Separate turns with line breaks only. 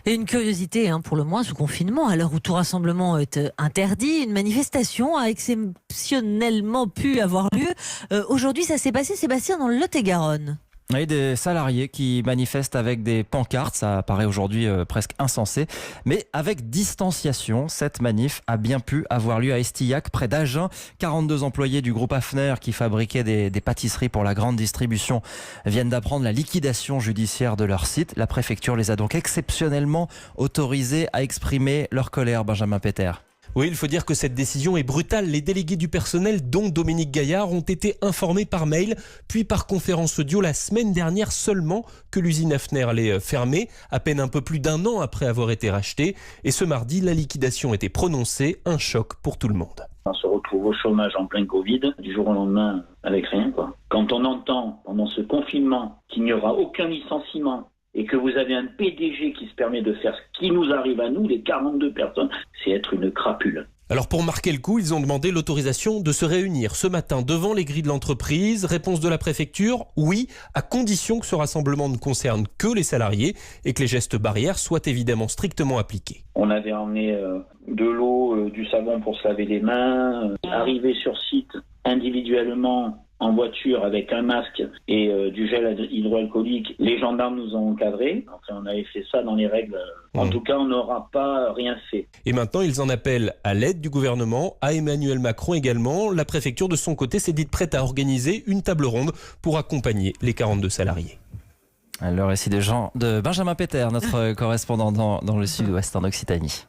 Et une curiosité, pour le moins, sous confinement, à l'heure où tout rassemblement est interdit, une manifestation a exceptionnellement pu avoir lieu. Aujourd'hui, ça s'est passé, Sébastien, dans le Lot-et-Garonne.
Oui, des salariés qui manifestent avec des pancartes, ça paraît aujourd'hui presque insensé, mais avec distanciation. Cette manif a bien pu avoir lieu à Estillac, près d'Agen. 42 employés du groupe Hafner qui fabriquaient des pâtisseries pour la grande distribution viennent d'apprendre la liquidation judiciaire de leur site. La préfecture les a donc exceptionnellement autorisés à exprimer leur colère, Benjamin Peter.
Oui, il faut dire que cette décision est brutale. Les délégués du personnel, dont Dominique Gaillard, ont été informés par mail, puis par conférence audio la semaine dernière seulement que l'usine Hafner allait fermer, à peine un peu plus d'un an après avoir été rachetée. Et ce mardi, la liquidation était prononcée, un choc pour tout le monde.
On se retrouve au chômage en plein Covid, du jour au lendemain, avec rien, quoi. Quand on entend, pendant ce confinement, qu'il n'y aura aucun licenciement, et que vous avez un PDG qui se permet de faire ce qui nous arrive à nous, les 42 personnes, c'est être une crapule.
Alors pour marquer le coup, ils ont demandé l'autorisation de se réunir ce matin devant les grilles de l'entreprise. Réponse de la préfecture, oui, à condition que ce rassemblement ne concerne que les salariés et que les gestes barrières soient évidemment strictement appliqués.
On avait emmené de l'eau, du savon pour se laver les mains, arrivé sur site individuellement en voiture avec un masque et du gel hydroalcoolique. Les gendarmes nous ont encadrés. Enfin, on avait fait ça dans les règles. En tout cas, on n'aura pas rien fait.
Et maintenant, ils en appellent à l'aide du gouvernement, à Emmanuel Macron également. La préfecture, de son côté, s'est dite prête à organiser une table ronde pour accompagner les 42 salariés.
Le récit de Benjamin Peter, notre correspondant dans le sud-ouest en Occitanie.